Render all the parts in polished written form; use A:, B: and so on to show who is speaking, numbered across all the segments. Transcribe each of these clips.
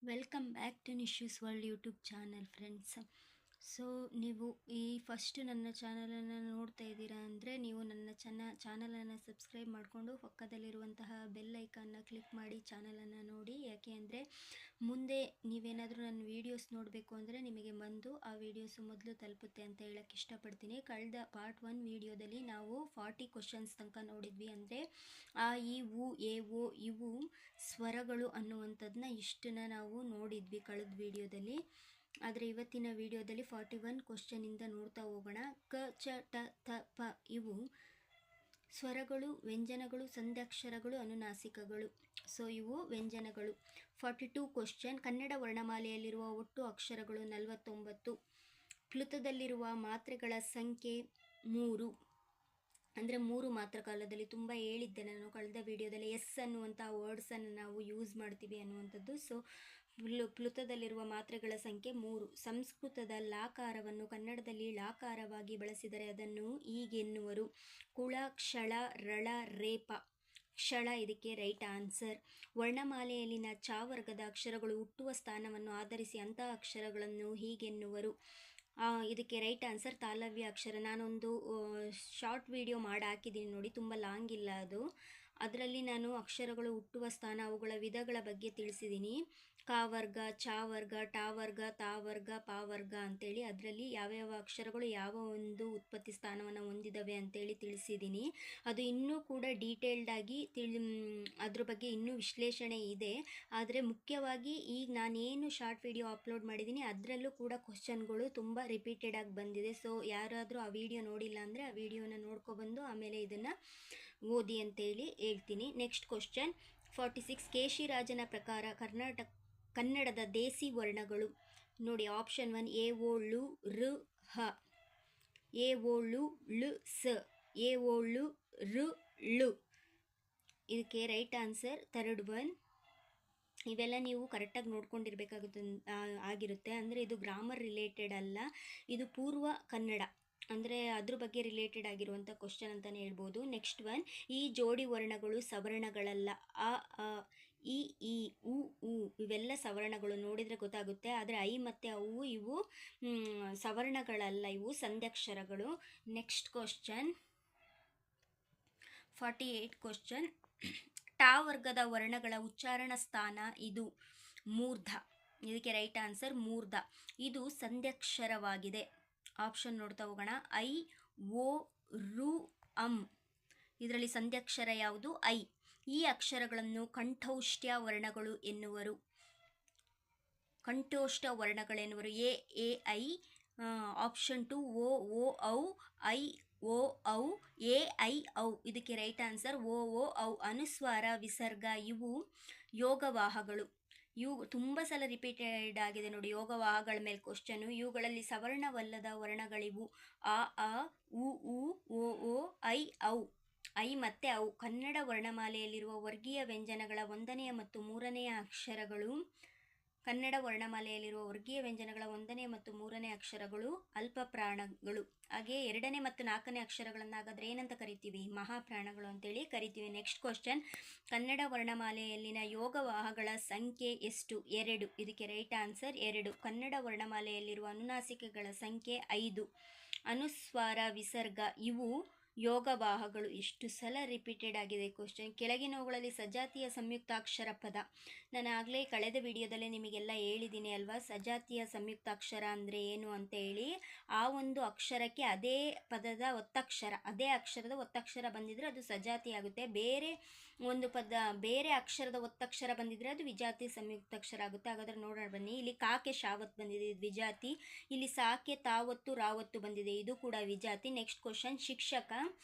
A: Welcome back to Nishyus world YouTube channel friends. So ನೀವು ಈ first ನನ್ನ ಚಾನಲನ್ನು ನೋಡ್ತಾ ಇದ್ದೀರಾ ಅಂದರೆ ನೀವು ನನ್ನ ಚಾನಲನ್ನು ಸಬ್ಸ್ಕ್ರೈಬ್ ಮಾಡಿಕೊಂಡು ಪಕ್ಕದಲ್ಲಿರುವಂತಹ ಬೆಲ್ ಐಕಾನ್ನ ಕ್ಲಿಕ್ ಮಾಡಿ ಚಾನಲನ್ನು ನೋಡಿ. ಯಾಕೆ ಅಂದರೆ ಮುಂದೆ ನೀವೇನಾದರೂ ನನ್ನ ವೀಡಿಯೋಸ್ ನೋಡಬೇಕು ಅಂದರೆ ನಿಮಗೆ ಬಂದು ಆ ವೀಡಿಯೋಸು ಮೊದಲು ತಲುಪುತ್ತೆ ಅಂತ ಹೇಳೋಕ್ಕೆ ಇಷ್ಟಪಡ್ತೀನಿ. ಕಳೆದ ಪಾರ್ಟ್ 1 ವೀಡಿಯೋದಲ್ಲಿ ನಾವು 40 ಕ್ವಶನ್ಸ್ ತನಕ ನೋಡಿದ್ವಿ. ಅಂದರೆ ಆ ಇ ಉ ಎ ಓ ಇವು ಸ್ವರಗಳು ಅನ್ನುವಂಥದ್ದನ್ನ ಇಷ್ಟನ್ನ ನಾವು ನೋಡಿದ್ವಿ ಕಳೆದ ವೀಡಿಯೋದಲ್ಲಿ. ಆದರೆ ಇವತ್ತಿನ ವಿಡಿಯೋದಲ್ಲಿ 41 ಕ್ವಶನಿಂದ ನೋಡ್ತಾ ಹೋಗೋಣ. ಕ ಚ ಟ ಥ ಪ ಇವು ಸ್ವರಗಳು, ವ್ಯಂಜನಗಳು, ಸಂಧ್ಯಾಕ್ಷರಗಳು, ಅನುನಾಸಿಕಗಳು. ಸೊ ಇವು ವ್ಯಂಜನಗಳು. 42 ಕ್ವಶನ್. ಕನ್ನಡ ವರ್ಣಮಾಲೆಯಲ್ಲಿರುವ ಒಟ್ಟು ಅಕ್ಷರಗಳು 49. ಪ್ಲುತದಲ್ಲಿರುವ ಮಾತ್ರೆಗಳ ಸಂಖ್ಯೆ 3. ಅಂದರೆ 3 ಮಾತ್ರ ಕಾಲದಲ್ಲಿ. ತುಂಬ ಹೇಳಿದ್ದೆ ನಾನು ಕಳೆದ ವಿಡಿಯೋದಲ್ಲಿ ಎಸ್ ಅನ್ನುವಂಥ ವರ್ಡ್ಸನ್ನು ನಾವು ಯೂಸ್ ಮಾಡ್ತೀವಿ ಅನ್ನುವಂಥದ್ದು. ಸೊ ಪ್ಲುತದಲ್ಲಿರುವ ಮಾತ್ರೆಗಳ ಸಂಖ್ಯೆ 3. ಸಂಸ್ಕೃತದ ಲಾಕಾರವನ್ನು ಕನ್ನಡದಲ್ಲಿ ಳಾಕಾರವಾಗಿ ಬಳಸಿದರೆ ಅದನ್ನು ಹೀಗೆನ್ನುವರು: ಕುಳ, ಕ್ಷಳ, ರಳ, ರೇಪ. ಕ್ಷಳ ಇದಕ್ಕೆ ರೈಟ್ ಆನ್ಸರ್. ವರ್ಣಮಾಲೆಯಲ್ಲಿನ ಚ ವರ್ಗದ ಅಕ್ಷರಗಳು ಹುಟ್ಟುವ ಸ್ಥಾನವನ್ನು ಆಧರಿಸಿ ಅಂತಹ ಅಕ್ಷರಗಳನ್ನು ಹೀಗೆನ್ನುವರು. ಇದಕ್ಕೆ ರೈಟ್ ಆನ್ಸರ್ ತಾಲವ್ಯ ಅಕ್ಷರ. ನಾನೊಂದು ಶಾರ್ಟ್ ವಿಡಿಯೋ ಮಾಡಿ ಹಾಕಿದ್ದೀನಿ ನೋಡಿ, ತುಂಬ ಲಾಂಗ್ ಇಲ್ಲ ಅದು. ಅದರಲ್ಲಿ ನಾನು ಅಕ್ಷರಗಳು ಹುಟ್ಟುವ ಸ್ಥಾನ, ಅವುಗಳ ವಿಧಗಳ ಬಗ್ಗೆ ತಿಳಿಸಿದ್ದೀನಿ. ಕ ವರ್ಗ, ಚ ವರ್ಗ, ಟ ವರ್ಗ, ತ ವರ್ಗ, ಪ ವರ್ಗ ಅಂತೇಳಿ ಅದರಲ್ಲಿ ಯಾವ್ಯಾವ ಅಕ್ಷರಗಳು ಯಾವ ಒಂದು ಉತ್ಪತ್ತಿ ಸ್ಥಾನವನ್ನು ಹೊಂದಿದ್ದಾವೆ ಅಂತೇಳಿ ತಿಳಿಸಿದ್ದೀನಿ. ಅದು ಇನ್ನೂ ಕೂಡ ಡೀಟೇಲ್ಡಾಗಿ ಅದ್ರ ಬಗ್ಗೆ ಇನ್ನೂ ವಿಶ್ಲೇಷಣೆ ಇದೆ. ಆದರೆ ಮುಖ್ಯವಾಗಿ ಈಗ ನಾನೇನು ಶಾರ್ಟ್ ವಿಡಿಯೋ ಅಪ್ಲೋಡ್ ಮಾಡಿದ್ದೀನಿ ಅದರಲ್ಲೂ ಕೂಡ ಕ್ವಶನ್ಗಳು ತುಂಬ ರಿಪೀಟೆಡ್ ಆಗಿ ಬಂದಿದೆ. ಸೊ ಯಾರಾದರೂ ಆ ವಿಡಿಯೋ ನೋಡಿಲ್ಲ ಅಂದರೆ ಆ ವಿಡಿಯೋನ ನೋಡ್ಕೊಬಂದು ಆಮೇಲೆ ಇದನ್ನು ಓದಿ ಅಂತೇಳಿ ಹೇಳ್ತೀನಿ. Next question 46. ಕೇಶಿರಾಜನ ಪ್ರಕಾರ ಕನ್ನಡದ ದೇಸಿ ವರ್ಣಗಳು ನೋಡಿ. ಆಪ್ಷನ್ 1 ಎ ಓ ಳು ಋ ಹ, ಎ ಓ ಳು ಳು ಸ, ಎ ಓ ಳು ಋ ಳು. ಇದಕ್ಕೆ ರೈಟ್ ಆನ್ಸರ್ ಥರ್ಡ್ ಒನ್. ಇವೆಲ್ಲ ನೀವು ಕರೆಕ್ಟಾಗಿ ಆಗಿರುತ್ತೆ. ಅಂದರೆ ಇದು ಗ್ರಾಮರ್ ರಿಲೇಟೆಡ್ ಅಲ್ಲ, ಇದು ಪೂರ್ವ ಕನ್ನಡ, ಅಂದರೆ ಅದ್ರ ಬಗ್ಗೆ ರಿಲೇಟೆಡ್ ಆಗಿರುವಂಥ ಕ್ವಶನ್ ಅಂತಲೇ ಹೇಳ್ಬೋದು. ನೆಕ್ಸ್ಟ್ ಒನ್, ಈ ಜೋಡಿ ವರ್ಣಗಳು ಸವರ್ಣಗಳಲ್ಲ. ಅ ಅ ಇ ಈ ಉ ಉ ಇವೆಲ್ಲ ಸವರ್ಣಗಳು, ನೋಡಿದರೆ ಗೊತ್ತಾಗುತ್ತೆ. ಆದರೆ ಐ ಮತ್ತು ಅವು ಇವು ಸವರ್ಣಗಳಲ್ಲ, ಇವು ಸಂಧ್ಯಾಕ್ಷರಗಳು. Next question 48 question. ಟ ವರ್ಗದ ವರ್ಣಗಳ ಉಚ್ಚಾರಣ ಸ್ಥಾನ ಇದು ಮೂರ್ಧ. ಇದಕ್ಕೆ ರೈಟ್ ಆನ್ಸರ್ ಮೂರ್ಧ. ಇದು ಸಂಧ್ಯಾಕ್ಷರವಾಗಿದೆ. ಆಪ್ಷನ್ ನೋಡ್ತಾ ಹೋಗೋಣ. ಐ ಓ ರು ಅಂ. ಇದರಲ್ಲಿ ಸಂಧ್ಯಾಕ್ಷರ ಯಾವುದು? ಐ. ಈ ಅಕ್ಷರಗಳನ್ನು ಕಂಠೌಷ್ಟ್ಯ ವರ್ಣಗಳು ಎನ್ನುವರು. ಕಂಠೋಷ್ಠ ವರ್ಣಗಳೆನ್ನುವರು. ಎ ಎ ಐ. ಆಪ್ಷನ್ 2 ಓ ಓ ಔ, ಐ ಓ ಔ, ಎ ಐ ಔ. ಇದಕ್ಕೆ ರೈಟ್ ಆನ್ಸರ್ ಓ ಓ ಔ. ಅನುಸ್ವಾರ, ವಿಸರ್ಗ ಇವು ಯೋಗವಾಹಗಳು. ಇವು ತುಂಬ ಸಲ ರಿಪೀಟೆಡ್ ಆಗಿದೆ ನೋಡಿ ಯೋಗವಾಹಗಳ ಮೇಲೆ ಕ್ವಶನು. ಇವುಗಳಲ್ಲಿ ಸವರ್ಣವಲ್ಲದ ವರ್ಣಗಳಿವು: ಅ ಆ, ಉ ಉ, ಓ ಓ, ಐ ಔ. ಐ ಮತ್ತು ಔ ಕನ್ನಡ ವರ್ಣಮಾಲೆಯಲ್ಲಿರುವ ವರ್ಗೀಯ ವ್ಯಂಜನಗಳ 1ನೇ ಮತ್ತು 3ನೇ ಅಕ್ಷರಗಳು. ಕನ್ನಡ ವರ್ಣಮಾಲೆಯಲ್ಲಿರುವ ವರ್ಗೀಯ ವ್ಯಂಜನಗಳ 1ನೇ ಮತ್ತು 3ನೇ ಅಕ್ಷರಗಳು ಅಲ್ಪ ಪ್ರಾಣಗಳು. ಹಾಗೆ 2ನೇ ಮತ್ತು 4ನೇ ಅಕ್ಷರಗಳನ್ನು ಹಾಗಾದರೆ ಏನಂತ ಕರಿತೀವಿ? ಮಹಾಪ್ರಾಣಗಳು ಅಂತೇಳಿ ಕರಿತೀವಿ. Next question. ಕನ್ನಡ ವರ್ಣಮಾಲೆಯಲ್ಲಿನ ಯೋಗವಾಹಗಳ ಸಂಖ್ಯೆ ಎಷ್ಟು? 2. ಇದಕ್ಕೆ ರೈಟ್ ಆನ್ಸರ್ 2. ಕನ್ನಡ ವರ್ಣಮಾಲೆಯಲ್ಲಿರುವ ಅನುನಾಸಿಕಗಳ ಸಂಖ್ಯೆ 5. ಅನುಸ್ವಾರ, ವಿಸರ್ಗ ಇವು ಯೋಗವಾಹಗಳು. ಎಷ್ಟು ಸಲ ರಿಪೀಟೆಡ್ ಆಗಿದೆ ಕ್ವಶನ್. ಕೆಳಗಿನವುಗಳಲ್ಲಿ ಸಜಾತಿಯ ಸಂಯುಕ್ತಾಕ್ಷರ ಪದ. ನಾನು ಆಗಲೇ ಕಳೆದ ವಿಡಿಯೋದಲ್ಲೇ ನಿಮಗೆಲ್ಲ ಹೇಳಿದ್ದೀನಿ ಅಲ್ವಾ, ಸಜಾತಿಯ ಸಂಯುಕ್ತಾಕ್ಷರ ಅಂದರೆ ಏನು ಅಂತ ಹೇಳಿ. ಆ ಒಂದು ಅಕ್ಷರಕ್ಕೆ ಅದೇ ಪದದ ಒತ್ತಕ್ಷರ, ಅದೇ ಅಕ್ಷರದ ಒತ್ತಕ್ಷರ ಬಂದಿದ್ರೆ ಅದು ಸಜಾತಿ ಆಗುತ್ತೆ. ಬೇರೆ ಒಂದು ಪದ ಬೇರೆ ಅಕ್ಷರದ ಒತ್ತಕ್ಷರ ಬಂದಿದ್ರೆ ಅದು ವಿಜಾತಿ ಸಂಯುಕ್ತಾಕ್ಷರ ಆಗುತ್ತೆ. ಹಾಗಾದರೆ ನೋಡೋಣ ಬನ್ನಿ. ಇಲ್ಲಿ ಕಾಕೆ ಶಾವತ್ ಬಂದಿದೆ, ಇದು ವಿಜಾತಿ. ಇಲ್ಲಿ ಸಾಕೆ ತಾವತ್ತು ರಾವತ್ತು ಬಂದಿದೆ, ಇದು ಕೂಡ ವಿಜಾತಿ. Next question. ಶಿಕ್ಷಕ.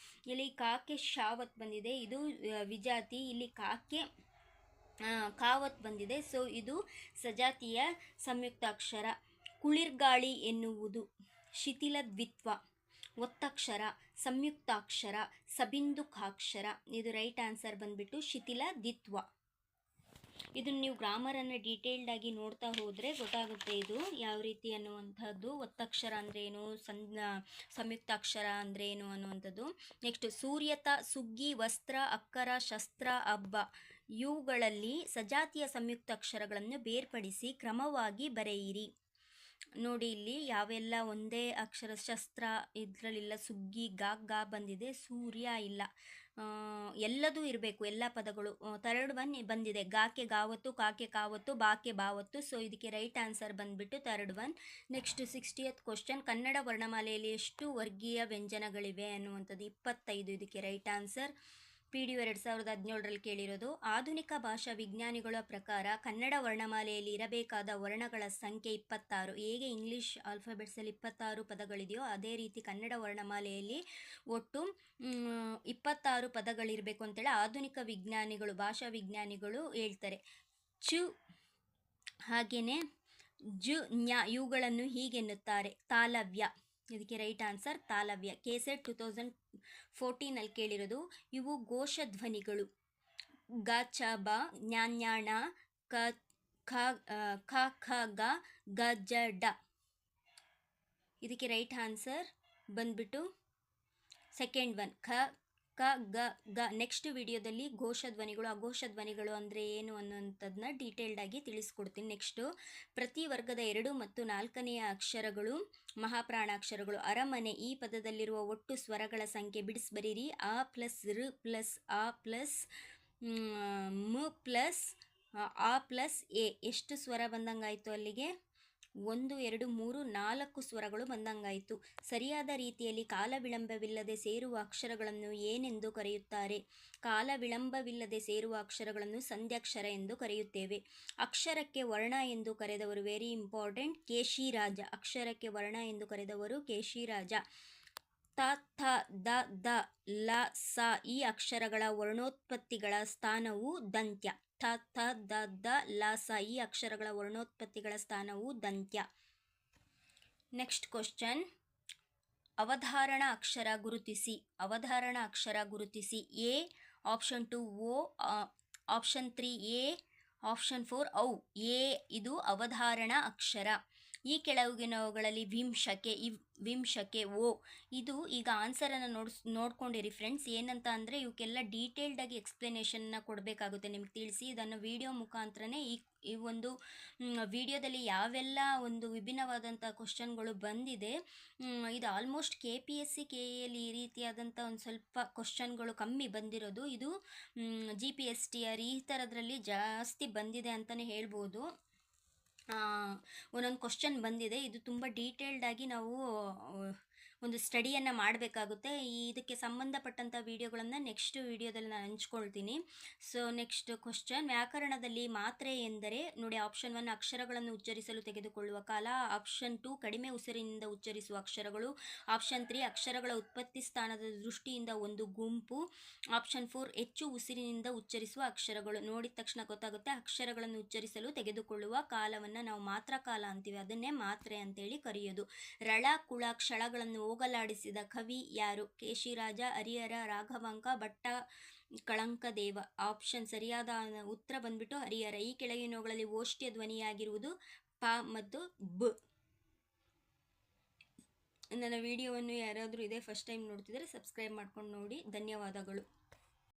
A: ಇಲ್ಲಿ ಕಾಕೆ ಶಾವತ್ ಬಂದಿದೆ, ಇದು ವಿಜಾತಿ. ಇಲ್ಲಿ ಕಾಕೆ ಕಾವತ್ ಬಂದಿದೆ, ಸೊ ಇದು ಸಜಾತಿಯ ಸಂಯುಕ್ತಾಕ್ಷರ. ಕುಳಿರ್ಗಾಳಿ ಎನ್ನುವುದು ಶಿಥಿಲ ದ್ವಿತ್ವ, ಒತ್ತಕ್ಷರ, ಸಂಯುಕ್ತಾಕ್ಷರ, ಸಬಿಂದುಕಾಕ್ಷರ. ಇದು ರೈಟ್ ಆನ್ಸರ್ ಬಂದ್ಬಿಟ್ಟು ಶಿಥಿಲ ದ್ವಿತ್ವ. ಇದನ್ನು ನೀವು ಗ್ರಾಮರನ್ನು ಡೀಟೇಲ್ಡಾಗಿ ನೋಡ್ತಾ ಹೋದರೆ ಗೊತ್ತಾಗುತ್ತೆ ಇದು ಯಾವ ರೀತಿ ಅನ್ನುವಂಥದ್ದು. ಒತ್ತಕ್ಷರ ಅಂದ್ರೇನು, ಸಂಯುಕ್ತಾಕ್ಷರ ಅಂದ್ರೇನು ಅನ್ನುವಂಥದ್ದು. ನೆಕ್ಸ್ಟ್. ಸೂರ್ಯತ, ಸುಗ್ಗಿ, ವಸ್ತ್ರ, ಅಕ್ಕರ, ಶಸ್ತ್ರ, ಹಬ್ಬ ಇವುಗಳಲ್ಲಿ ಸಜಾತಿಯ ಸಂಯುಕ್ತಾಕ್ಷರಗಳನ್ನು ಬೇರ್ಪಡಿಸಿ ಕ್ರಮವಾಗಿ ಬರೆಯಿರಿ. ನೋಡಿ ಇಲ್ಲಿ ಯಾವೆಲ್ಲ ಒಂದೇ ಅಕ್ಷರ, ಶಸ್ತ್ರ ಇದರಲ್ಲಿಲ್ಲ, ಸುಗ್ಗಿ ಗಾ ಬಂದಿದೆ, ಸೂರ್ಯ ಇಲ್ಲ, ಎಲ್ಲದೂ ಇರಬೇಕು, ಎಲ್ಲ ಪದಗಳು. ಥರ್ಡ್ ಒನ್ ಬಂದಿದೆ, ಗಾಕೆ ಗಾವತ್ತು, ಕಾಕೆ ಕಾವತ್ತು, ಬಾಕೆ ಬಾವತ್ತು. ಸೊ ಇದಕ್ಕೆ ರೈಟ್ ಆನ್ಸರ್ ಬಂದ್ಬಿಟ್ಟು third one. Next 60th question, Kannada ವರ್ಣಮಾಲೆಯಲ್ಲಿ ಎಷ್ಟು ವರ್ಗೀಯ ವ್ಯಂಜನಗಳಿವೆ ಅನ್ನುವಂಥದ್ದು 25. ಇದಕ್ಕೆ ರೈಟ್ ಆನ್ಸರ್. PDO 2017ರಲ್ಲಿ ಕೇಳಿರೋದು. ಆಧುನಿಕ ಭಾಷಾ ವಿಜ್ಞಾನಿಗಳ ಪ್ರಕಾರ ಕನ್ನಡ ವರ್ಣಮಾಲೆಯಲ್ಲಿ ಇರಬೇಕಾದ ವರ್ಣಗಳ ಸಂಖ್ಯೆ 26. ಹೇಗೆ ಇಂಗ್ಲಿಷ್ ಆಲ್ಫಾಬೆಟ್ಸಲ್ಲಿ 26 ಪದಗಳಿದೆಯೋ ಅದೇ ರೀತಿ ಕನ್ನಡ ವರ್ಣಮಾಲೆಯಲ್ಲಿ ಒಟ್ಟು 26 ಪದಗಳಿರಬೇಕು ಅಂತೇಳಿ ಆಧುನಿಕ ವಿಜ್ಞಾನಿಗಳು, ಭಾಷಾ ವಿಜ್ಞಾನಿಗಳು ಹೇಳ್ತಾರೆ. ಚು ಹಾಗೆಯೇ ಜು ನ್ಯ ಇವುಗಳನ್ನು ಹೀಗೆನ್ನುತ್ತಾರೆ, ತಾಲವ್ಯ. ಇದಕ್ಕೆ ರೈಟ್ ಆನ್ಸರ್ ತಾಲವ್ಯ. KSET 2014ನಲ್ಲಿ ಕೇಳಿರೋದು. ಇವು ಘೋಷಧ್ವನಿಗಳು. ಗ ಚ ಬ ಜ್ಞ ಞ ಣ ಕ ಖ ಗ ಗ ಜ ಡ. ಇದಕ್ಕೆ ರೈಟ್ ಆನ್ಸರ್ ಬಂದ್ಬಿಟ್ಟು ಸೆಕೆಂಡ್ ಒನ್, ಖ ಕ ಗ ಗ. ನೆಕ್ಸ್ಟ್ ವಿಡಿಯೋದಲ್ಲಿ ಘೋಷಧ್ವನಿಗಳು, ಅಘೋಷಧ್ವನಿಗಳು ಅಂದರೆ ಏನು ಅನ್ನೋಂಥದ್ದನ್ನ ಡೀಟೇಲ್ಡಾಗಿ ತಿಳಿಸ್ಕೊಡ್ತೀನಿ. ನೆಕ್ಸ್ಟು, ಪ್ರತಿ ವರ್ಗದ 2 ಮತ್ತು 4ನೆಯ ಅಕ್ಷರಗಳು ಮಹಾಪ್ರಾಣಾಕ್ಷರಗಳು. ಅರಮನೆ ಈ ಪದದಲ್ಲಿರುವ ಒಟ್ಟು ಸ್ವರಗಳ ಸಂಖ್ಯೆ ಬಿಡಿಸ್ಬರೀರಿ. ಅ ಪ್ಲಸ್ ಋ ಪ್ಲಸ್ ಆ ಪ್ಲಸ್ ಮ್ ಪ್ಲಸ್ ಆ ಪ್ಲಸ್ ಎ. ಎಷ್ಟು ಸ್ವರ ಬಂದಂಗಾಯಿತು ಅಲ್ಲಿಗೆ? 1 2 3 4 ಸ್ವರಗಳು ಬಂದಂಗಾಯಿತು. ಸರಿಯಾದ ರೀತಿಯಲ್ಲಿ ಕಾಲ ವಿಳಂಬವಿಲ್ಲದೆ ಸೇರುವ ಅಕ್ಷರಗಳನ್ನು ಏನೆಂದು ಕರೆಯುತ್ತಾರೆ? ಕಾಲ ವಿಳಂಬವಿಲ್ಲದೆ ಸೇರುವ ಅಕ್ಷರಗಳನ್ನು ಸಂಧ್ಯಾಕ್ಷರ ಎಂದು ಕರೆಯುತ್ತೇವೆ. ಅಕ್ಷರಕ್ಕೆ ವರ್ಣ ಎಂದು ಕರೆದವರು, ವೆರಿ ಇಂಪಾರ್ಟೆಂಟ್, ಕೇಶಿರಾಜ. ಅಕ್ಷರಕ್ಕೆ ವರ್ಣ ಎಂದು ಕರೆದವರು ಕೇಶಿರಾಜ. ತ ಥ ದ ದ ಲ ಸ ಈ ಅಕ್ಷರಗಳ ವರ್ಣೋತ್ಪತ್ತಿಗಳ ಸ್ಥಾನವು ದಂತ್ಯ. ಥ ಥ ದ ದ ಲ ಸ ಈ ಅಕ್ಷರಗಳ ವರ್ಣೋತ್ಪತ್ತಿಗಳ ಸ್ಥಾನವು ದಂತ್ಯ. ನೆಕ್ಸ್ಟ್ ಕ್ವಶನ್, ಅವಧಾರಣ ಅಕ್ಷರ ಗುರುತಿಸಿ. ಅವಧಾರಣ ಅಕ್ಷರ ಗುರುತಿಸಿ. ಎ ಆಪ್ಷನ್ 2 ಓ, ಆಪ್ಷನ್ 3 ಎ, ಆಪ್ಷನ್ 4 ಔ. ಎ ಇದು ಅವಧಾರಣ ಅಕ್ಷರ. ಈ ಕೆಳಗಿನವುಗಳಲ್ಲಿ ವಿಂಶಕೆ ಓ. ಇದು ಈಗ ಆನ್ಸರನ್ನು ನೋಡ್ಕೊಂಡಿರಿ ಫ್ರೆಂಡ್ಸ್. ಏನಂತ ಅಂದರೆ ಇವಕ್ಕೆಲ್ಲ ಡೀಟೇಲ್ಡಾಗಿ ಎಕ್ಸ್ಪ್ಲನೇಷನ್ನ ಕೊಡಬೇಕಾಗುತ್ತೆ ನಿಮಗೆ ತಿಳಿಸಿ. ಇದನ್ನು ವಿಡಿಯೋ ಮುಖಾಂತರನೇ ಈ ಒಂದು ವಿಡಿಯೋದಲ್ಲಿ ಯಾವೆಲ್ಲ ಒಂದು ವಿಭಿನ್ನವಾದಂಥ ಕ್ವಶನ್ಗಳು ಬಂದಿದೆ, ಇದು ಆಲ್ಮೋಸ್ಟ್ KPSC KAL ಈ ರೀತಿಯಾದಂಥ ಒಂದು ಸ್ವಲ್ಪ ಕ್ವಶನ್ಗಳು ಕಮ್ಮಿ ಬಂದಿರೋದು. ಇದು GPSTR ಈ ಥರದ್ರಲ್ಲಿ ಜಾಸ್ತಿ ಬಂದಿದೆ ಅಂತಲೇ ಹೇಳ್ಬೋದು. ಒಂದೊಂದು ಕ್ವಶನ್ ಬಂದಿದೆ. ಇದು ತುಂಬ ಡೀಟೇಲ್ಡಾಗಿ ನಾವು ಒಂದು ಸ್ಟಡಿಯನ್ನು ಮಾಡಬೇಕಾಗುತ್ತೆ. ಇದಕ್ಕೆ ಸಂಬಂಧಪಟ್ಟಂಥ ವಿಡಿಯೋಗಳನ್ನು ನೆಕ್ಸ್ಟ್ ವಿಡಿಯೋದಲ್ಲಿ ನಾನು ಹಂಚ್ಕೊಳ್ತೀನಿ. ಸೊ ನೆಕ್ಸ್ಟ್ ಕ್ವಶನ್, ವ್ಯಾಕರಣದಲ್ಲಿ ಮಾತ್ರೆ ಎಂದರೆ ನೋಡಿ. ಆಪ್ಷನ್ 1 ಅಕ್ಷರಗಳನ್ನು ಉಚ್ಚರಿಸಲು ತೆಗೆದುಕೊಳ್ಳುವ ಕಾಲ. ಆಪ್ಷನ್ 2 ಕಡಿಮೆ ಉಸಿರಿನಿಂದ ಉಚ್ಚರಿಸುವ ಅಕ್ಷರಗಳು. ಆಪ್ಷನ್ 3 ಅಕ್ಷರಗಳ ಉತ್ಪತ್ತಿ ಸ್ಥಾನದ ದೃಷ್ಟಿಯಿಂದ ಒಂದು ಗುಂಪು. ಆಪ್ಷನ್ 4 ಹೆಚ್ಚು ಉಸಿರಿನಿಂದ ಉಚ್ಚರಿಸುವ ಅಕ್ಷರಗಳು. ನೋಡಿದ ತಕ್ಷಣ ಗೊತ್ತಾಗುತ್ತೆ. ಅಕ್ಷರಗಳನ್ನು ಉಚ್ಚರಿಸಲು ತೆಗೆದುಕೊಳ್ಳುವ ಕಾಲವನ್ನು ನಾವು ಮಾತ್ರ ಕಾಲ ಅಂತೀವಿ, ಅದನ್ನೇ ಮಾತ್ರೆ ಅಂತೇಳಿ ಕರೆಯೋದು. ರಳ ಕುಳ ಕ್ಷಳಗಳನ್ನು ಹೋಗಲಾಡಿಸಿದ ಕವಿ ಯಾರು? ಕೇಶಿರಾಜ, ಹರಿಹರ, ರಾಘವಾಂಕ, ಭಟ್ಟ ಕಳಂಕದೇವ. ಆಪ್ಷನ್ ಸರಿಯಾದ ಉತ್ತರ ಬಂದ್ಬಿಟ್ಟು ಹರಿಹರ. ಈ ಕೆಳಗಿನವುಗಳಲ್ಲಿ ಓಷ್ಟ್ಯ ಧ್ವನಿಯಾಗಿರುವುದು ಪ ಮತ್ತು ಬ. ನನ್ನ ವಿಡಿಯೋವನ್ನು ಯಾರಾದರೂ ಇದೇ ಫಸ್ಟ್ ಟೈಮ್ ನೋಡ್ತಿದ್ರೆ ಸಬ್ಸ್ಕ್ರೈಬ್ ಮಾಡ್ಕೊಂಡು ನೋಡಿ. ಧನ್ಯವಾದಗಳು.